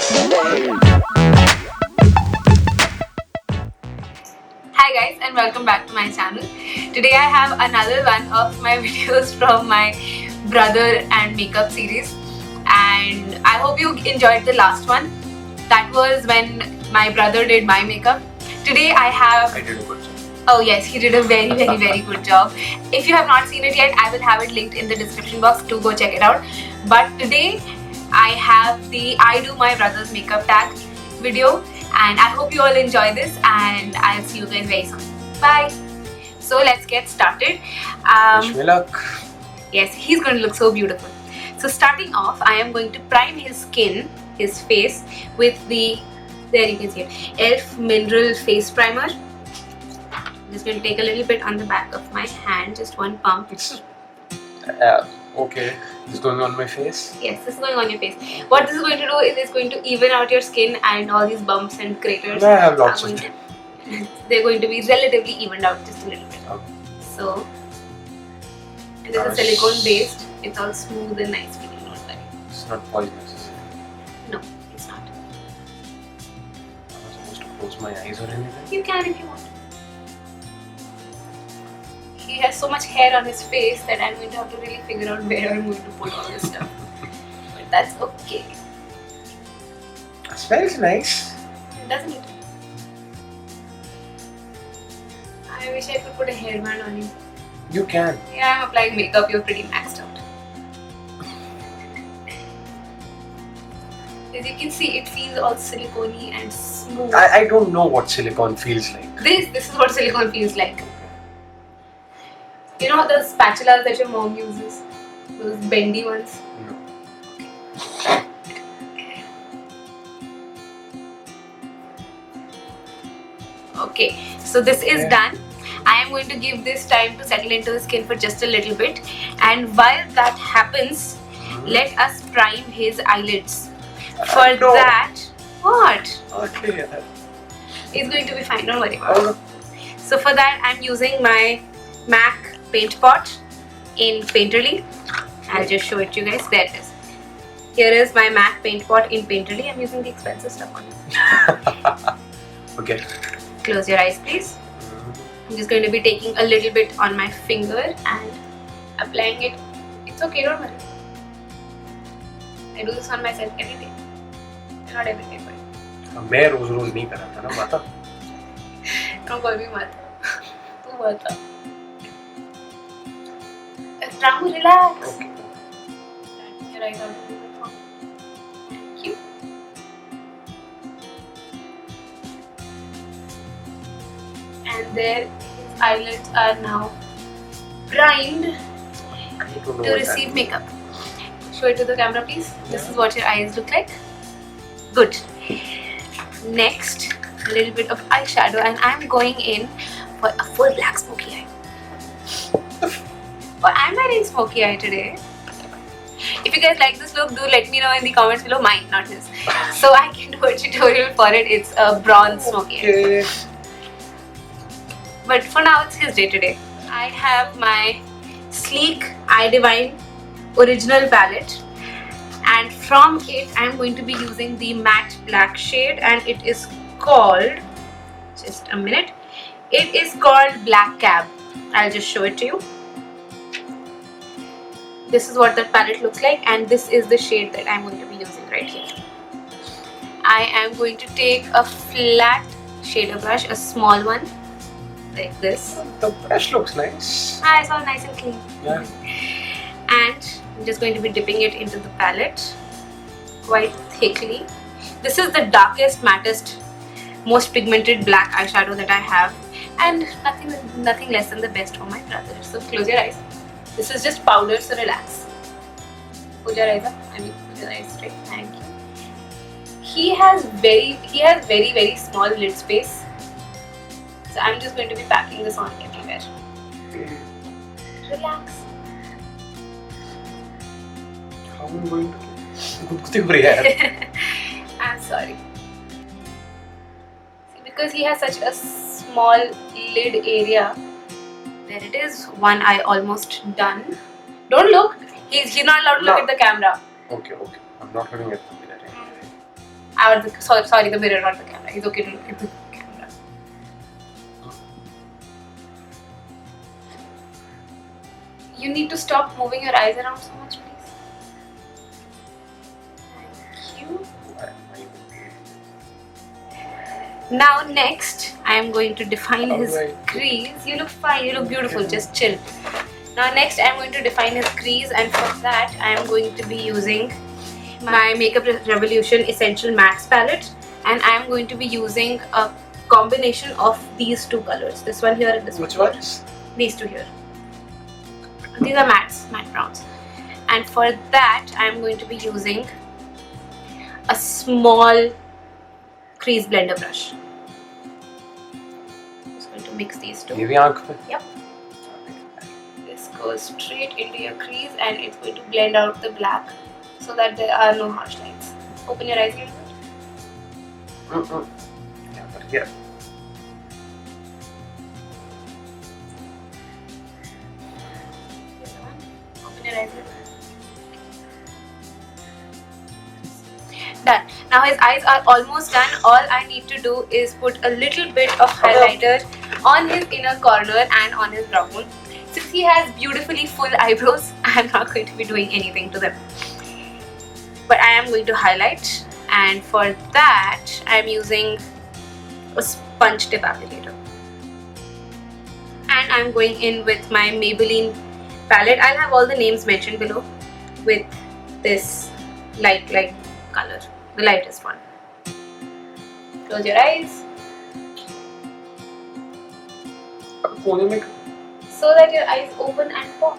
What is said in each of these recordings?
Hi guys and welcome back to my channel. Today I have another one of my videos from my brother and makeup series, and I hope you enjoyed the last one. That was when my brother did my makeup. Today I did a good job. Oh yes, he did a very good job. If you have not seen it yet, I will have it linked in the description box to go check it out. But today I have the I do my brother's makeup tag video, and I hope you all enjoy this, and I'll see you guys very soon. Bye. So let's get started. Wish me luck. Yes, he's going to look so beautiful. So starting off, I am going to prime his skin, his face, with the, there you can see it, e.l.f. Mineral Face Primer. I'm just going to take a little bit on the back of my hand, just one pump. Okay, this is going on my face. Yes, this is going on your face. What this is going to do is it's going to even out your skin, and all these bumps and craters I have lots of them. They're going to be relatively evened out just a little bit. Okay. So, and this is silicone based. It's all smooth and nice feeling. Don't worry. It's not poisonous, is it? No, it's not. Am I supposed to close my eyes or anything? You can if you want. He has so much hair on his face that I'm going to have to really figure out where I'm going to put all this stuff. But that's okay. It smells nice. Doesn't it? I wish I could put a hairband on you. You can. Yeah, I'm applying makeup. You're pretty maxed out. As you can see, it feels all silicone-y and smooth. I don't know what silicone feels like. This is what silicone feels like. You know the spatulas that your mom uses? Those bendy ones? No. Okay, so this is done. I am going to give this time to settle into the skin for just a little bit, and while that happens, let us prime his eyelids. For No. that, what? Okay. It's going to be fine, don't worry about it. So for that, I'm using my MAC paint pot in Painterly. I'll just show it to you guys. There it is. Here is my MAC paint pot in Painterly. I'm using the expensive stuff on it. Okay. Close your eyes, please. I'm just going to be taking a little bit on my finger and applying it. It's okay, don't worry. I do this on myself every day. Not every day, but मैं रोज नहीं कर रहा था ना माता. no, कोई भी मत. तू बता. Ramu, relax. Okay. Your eyes are a little bit wrong. Thank you. And there, his eyelids are now primed I don't know to what receive that makeup. Show it to the camera, please. This is what your eyes look like. Good. Next, a little bit of eyeshadow, and I'm going in for a full black smoky eye. Well, I'm wearing smoky eye today. If you guys like this look, do let me know in the comments below. Mine, not his. So I can do a tutorial for it. It's a bronze smoky eye. Okay. But for now, it's his day today. I have my Sleek Eye Divine original palette, and from it I'm going to be using the matte black shade, and it is called, just a minute, it is called Black Cab. I'll just show it to you. This is what that palette looks like, and this is the shade that I'm going to be using right here. I am going to take a flat shader brush, a small one, like this. The brush looks nice. Ah, it's all nice and clean. Yeah. And I'm just going to be dipping it into the palette quite thickly. This is the darkest, mattest, most pigmented black eyeshadow that I have, and nothing less than the best for my brother. So close your eyes. This is just powder, so relax. Put your eyes up. Put your eyes straight. Thank you. He has very small lid space. So I'm just going to be packing this on everywhere. Relax. How am I going to? I'm sorry. See, because he has such a small lid area. There it is. One eye almost done. Don't look. He's not allowed to look at the camera. Okay. I'm not looking at the mirror. Or sorry, the mirror, not the camera. It's okay to look at the camera. You need to stop moving your eyes around so much, please. Thank you. Now next, I am going to define his crease. You look fine, you look beautiful, just chill. Now next, I am going to define his crease, and for that, I am going to be using my Makeup Revolution Essential Mattes palette, and I am going to be using a combination of these two colors. This one here and this Which one. ones? These two here. These are matte browns. And for that, I am going to be using a small crease blender brush. Just going to mix these two. Yep. This goes straight into your crease and it's going to blend out the black so that there are no harsh lines. Open your eyes a little bit. Yeah, but here. Open your eyes a little bit. Done. Now his eyes are almost done. All I need to do is put a little bit of highlighter on his inner corner and on his brow bone. Since he has beautifully full eyebrows, I am not going to be doing anything to them. But I am going to highlight, and for that I am using a sponge tip applicator. And I am going in with my Maybelline palette. I'll have all the names mentioned below with this light color. The lightest one. Close your eyes so that your eyes open and pop.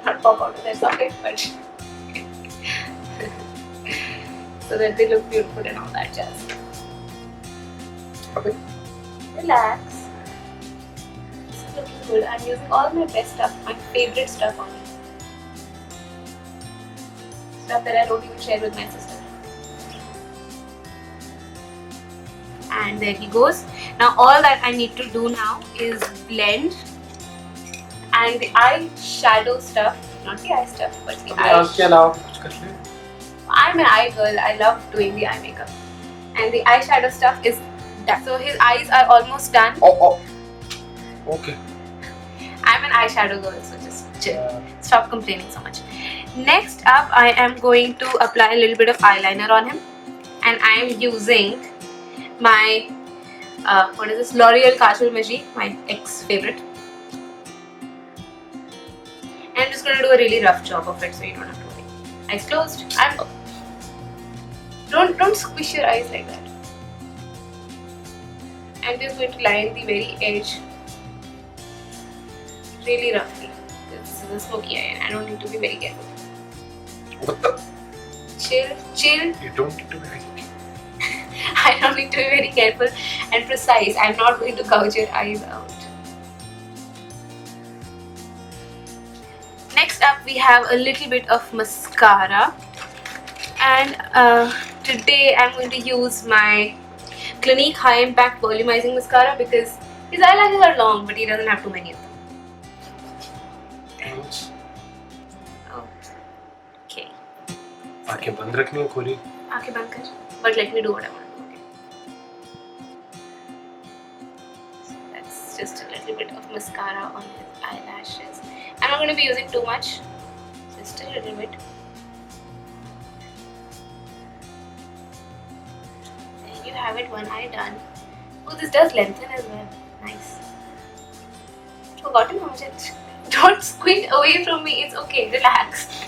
Not pop out of their socket, but so that they look beautiful and all that jazz. Okay. Relax. This is looking good. I'm using all my best stuff, my favorite stuff on it. Stuff that I don't even share with my sister. And there he goes. Now all that I need to do now is blend, and the eyeshadow stuff, not the eye stuff, but the eye. I'm an eye girl. I love doing the eye makeup, and the eyeshadow stuff is done. So his eyes are almost done. Okay. I'm an eyeshadow girl, so just chill. Stop complaining so much. Next up, I am going to apply a little bit of eyeliner on him, and I am using my what is this, L'Oreal Kajal Magique, my ex favorite. And I'm just going to do a really rough job of it so you don't have to worry. Eyes closed. Don't squish your eyes like that. I'm just going to line the very edge really roughly. This is a smoky eye and I don't need to be very careful. What the? Chill. You don't need to be very I don't need to be very careful and precise. I'm not going to gouge your eyes out. Next up, we have a little bit of mascara, and today I'm going to use my Clinique High Impact Volumizing Mascara because his eyelashes are long, but he doesn't have too many of them. Thanks. Okay. आंखें बंद रखनी है खोली. आंखें बंद कर. But let me do what I want to do. Okay. So that's just a little bit of mascara on his eyelashes. I'm not going to be using too much. Just a little bit. There you have it, one eye done. Oh, this does lengthen as well. Nice. Forgotten how much it. Don't squint away from me. It's okay. Relax.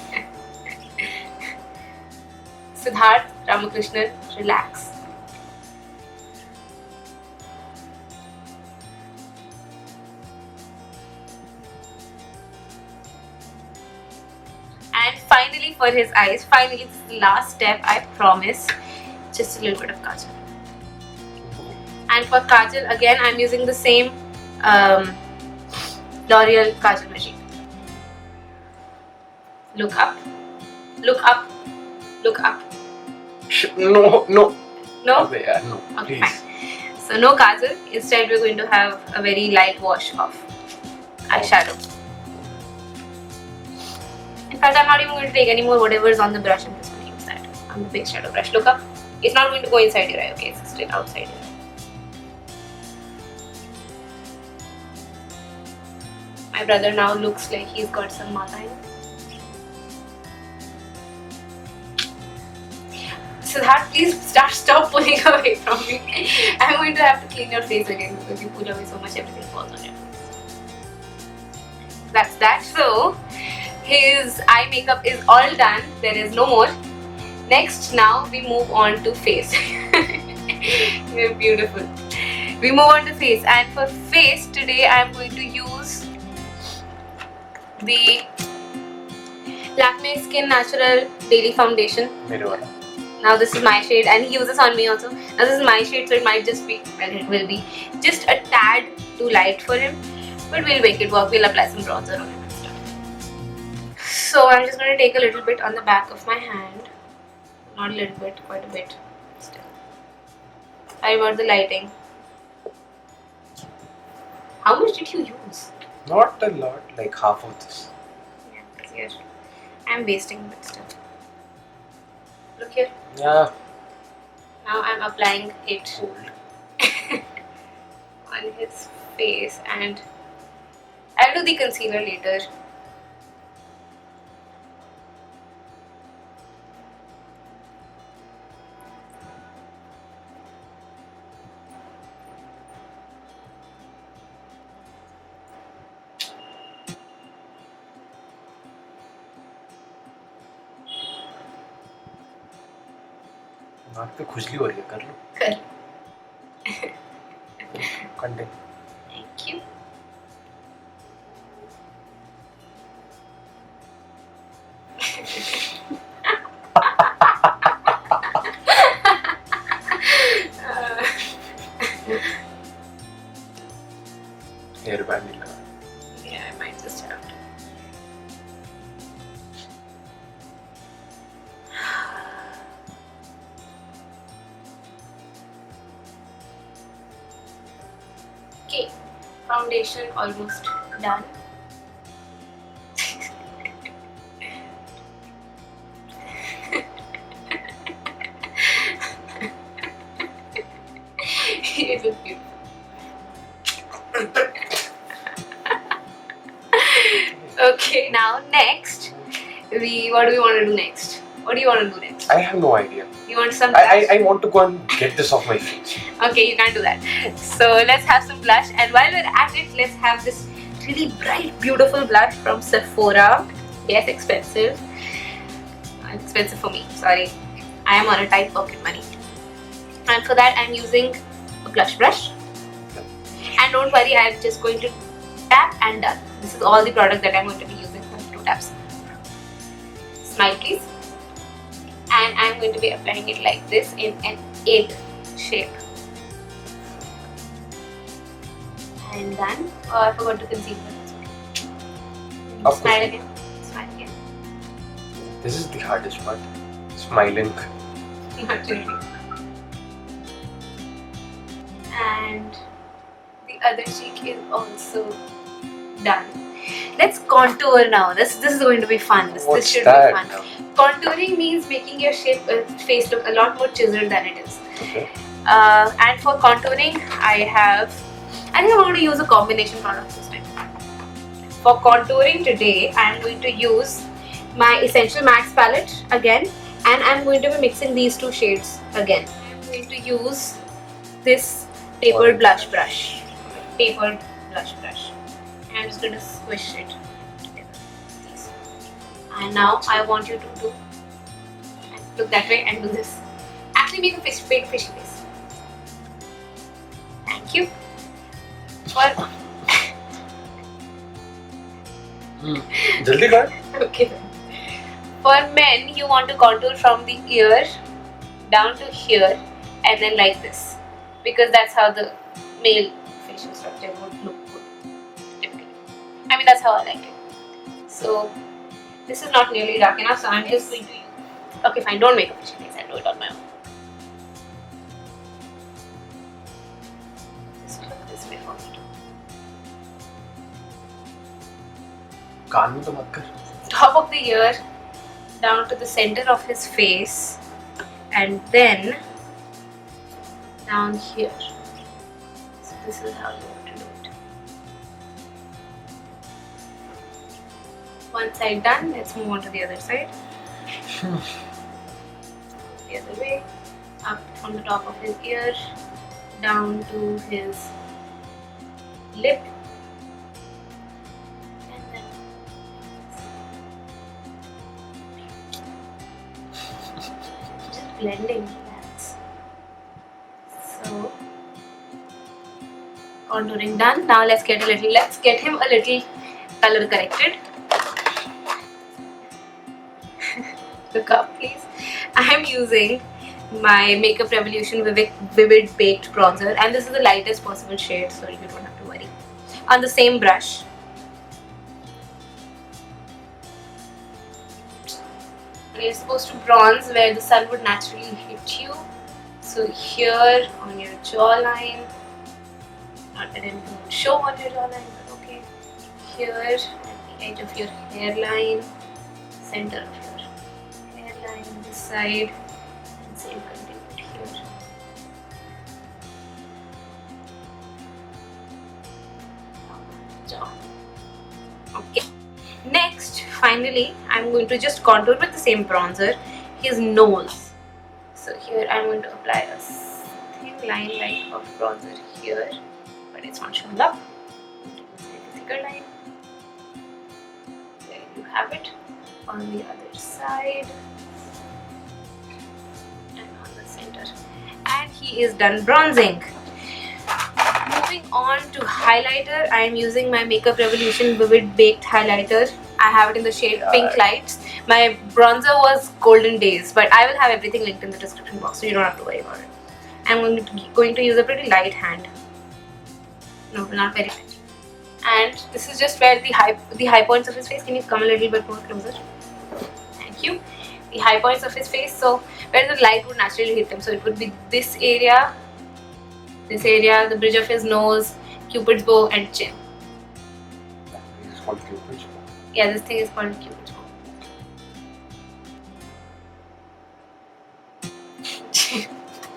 Siddharth Ramakrishnan, relax. And finally, for his eyes, this is the last step, I promise, just a little bit of kajal. And for kajal, again, I'm using the same L'Oreal Kajal Magique. Look up, look up, look up. No. No? No, Okay, please. fine. So no kajal. Instead, we're going to have a very light wash of eyeshadow. In fact, I'm not even going to take any more whatever's on the brush. I'm just going to use that on the base shadow brush. Look up. It's not going to go inside your eye, okay? It's still outside your eye. My brother now looks like he's got some mata. Siddharth, please stop pulling away from me. I'm going to have to clean your face again because you pull away so much, everything falls on your face. That's that. So, his eye makeup is all done. There is no more. Next, now we move on to face. You're beautiful. We move on to face, and for face today, I'm going to use the Lakme Skin Natural Daily Foundation. Now this is my shade, and he uses on me also. Now this is my shade, so it might just be, well, it will be just a tad too light for him, but we'll make it work. We'll apply some bronzer on him and stuff. So I'm just going to take a little bit on the back of my hand. Not a little bit, quite a bit. Still. Sorry about the lighting. How much did you use? Not a lot, like half of this. Yeah, because here I'm wasting, but still. Look here. Yeah. Now I'm applying it Cold. on his face, and I'll do the concealer later. नाक पे खुजली हो रही है, कर लो. Good. Continue. Thank you. Hair band नहीं लगा. Yeah, I might just have to. Okay, foundation almost done. It looks beautiful. Okay, now next, what do we want to do next? What do you want to do next? I have no idea. You want some I want to go and get this off my face. Okay, you can't do that. So let's have some blush, and while we're at it, let's have this really bright, beautiful blush from Sephora. Yes, expensive. Expensive for me, sorry. I am on a tight pocket money. And for that, I'm using a blush brush. And don't worry, I'm just going to tap and done. This is all the product that I'm going to be using for 2 taps. Smile, please. And I'm going to be applying it like this in an egg shape. And done. Oh, I forgot to conceal it. Of Smile course. again. Smile again. This is the hardest part. Smiling. Not really. And the other cheek is also done. Let's contour now. This is going to be fun. This should be fun. Contouring means making your face look a lot more chiseled than it is. Okay. And for contouring, I think I'm going to use a combination product this time. For contouring today, I'm going to use my Essential Max palette again, and I'm going to be mixing these 2 shades again. I'm going to use this tapered blush brush. Tapered blush brush. And I'm just going to squish it together. And now I want you to do, look that way and do this. Actually make a fishy face. Thank you. जल्दी कर. Okay. For men, you want to contour from the ear down to here and then like this, because that's how the male facial structure would look good typically. I mean, that's how I like it. So this is not nearly dark enough, so I'm just going to use. Okay, fine. Don't make a fishy face. I'll do it on my own. Just look this way for me. कान में तो मत कर. Top of the ear down to the center of his face, and then down here. So this is how you want to do it. One side done, let's move on to the other side. The other way, up from the top of his ear, down to his lip, and then just blending that. So contouring done. Now let's get him a little color corrected. Look up, please. I am using my Makeup Revolution Vivid Baked Bronzer, and this is the lightest possible shade, so you don't have to worry. On the same brush. You're supposed to bronze where the sun would naturally hit you. So here on your jawline, not that anything would show on your jawline, but okay. Here at the edge of your hairline, center of your hairline, this side, and same continued here. Jaw. Okay. Next, finally, I'm going to just contour with the same bronzer his nose. So here I'm going to apply a thin line like of bronzer here, but it's not showing up. A thicker line. There you have it. On the other side and on the center. And he is done bronzing. Moving on to highlighter, I am using my Makeup Revolution Vivid Baked Highlighter. I have it in the shade Pink Lights. My bronzer was Golden Days, but I will have everything linked in the description box, so you don't have to worry about it. I'm going to use a pretty light hand. No, not very light. And this is just where the high points of his face. Can you come a little bit more closer? Thank you. The high points of his face, so where the light would naturally hit him. So it would be this area, the bridge of his nose, Cupid's bow, and chin. This is called Cupid's bow. Yeah, this thing is called Cupid's bow.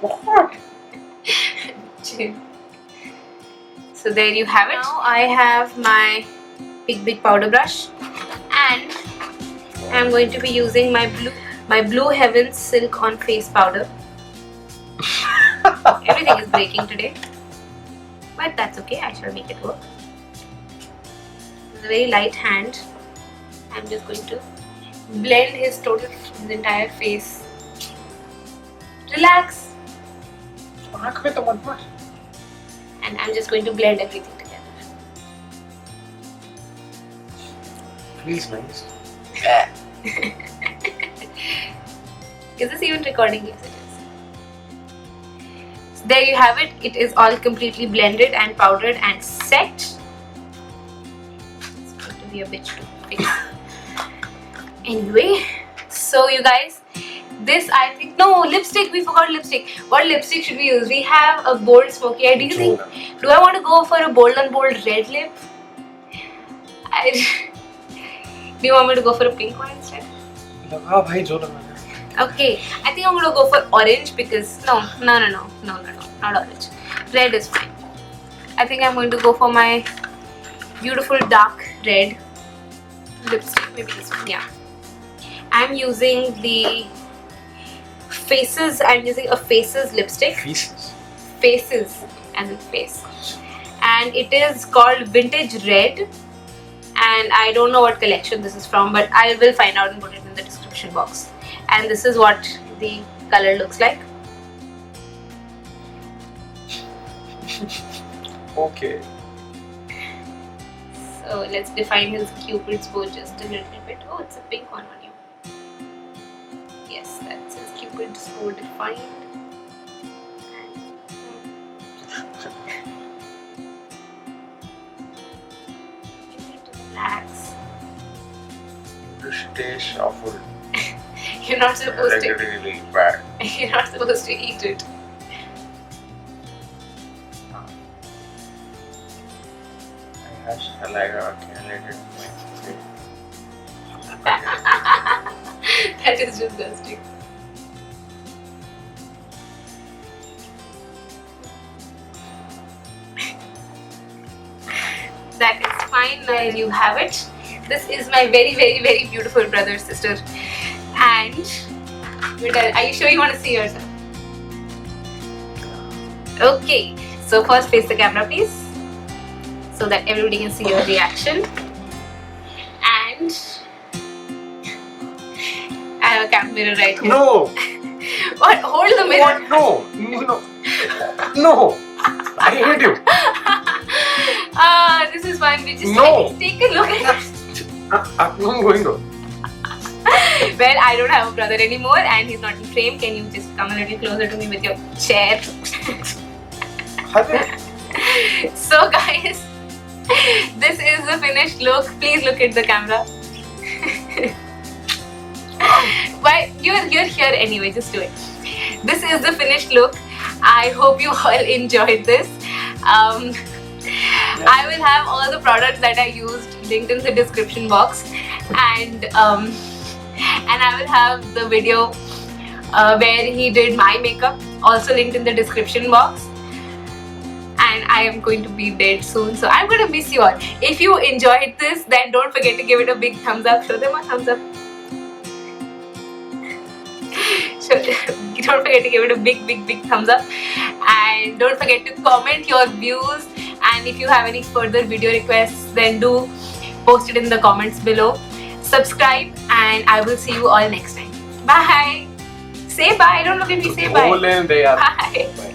What? Chin. So there you have it. Now I have my big powder brush, and I'm going to be using my Blue Heaven Silk on Face powder. Everything is breaking today, but that's okay. I shall make it work. With a very light hand, I'm just going to blend his entire face. Relax. And I'm just going to blend everything together. Feels nice. Is this even recording? Yes, it is. So there you have it. It is all completely blended and powdered and set. It's going to be a bitch to fix. Anyway, so you guys, this I think, no, lipstick, we forgot lipstick. What lipstick should we use? We have a bold smoky eye. Do I want to go for a bold on bold red lip? Do you want me to go for a pink one instead? Okay, I think I'm going to go for orange because, no, not orange. Red is fine. I think I'm going to go for my beautiful dark red lipstick, maybe this one, yeah. I'm using the Faces, I'm using a Faces lipstick. Faces, as in face. And it is called Vintage Red. And I don't know what collection this is from, but I will find out and put it in the description box. And this is what the color looks like. Okay. So let's define his Cupid's bow just a little bit. Oh, it's a pink one on you. Yes, that's his Cupid's bow defined. You need to relax. To stay shuffled. You're not supposed to. Really bad. You're not supposed to eat it. I like a candidate. That is disgusting. there you have it. This is my very, very, very beautiful brother, sister. And are you sure you want to see yourself? Okay, so first face the camera, please, so that everybody can see your reaction. And I have a camera mirror right here. No! What? Hold the mirror. What? No! No! I hate you! This is fun. We just No. take a look at it. I'm going to. Well, I don't have a brother anymore and he's not in frame. Can you just come a little closer to me with your chair? So guys, this is the finished look. Please look at the camera. But you're here anyway, just do it. This is the finished look. I hope you all enjoyed this. I will have all the products that I used linked in the description box, and I will have the video where he did my makeup also linked in the description box. And I am going to be dead soon, so I'm going to miss you all. If you enjoyed this, then don't forget to give it a big thumbs up. Show them a thumbs up. Don't forget to give it a big thumbs up, and don't forget to comment your views, and if you have any further video requests, then do post it in the comments below. Subscribe, and I will see you all next time. Bye. Say bye. Don't look at me. Say bye. Bye. Bye. Bye.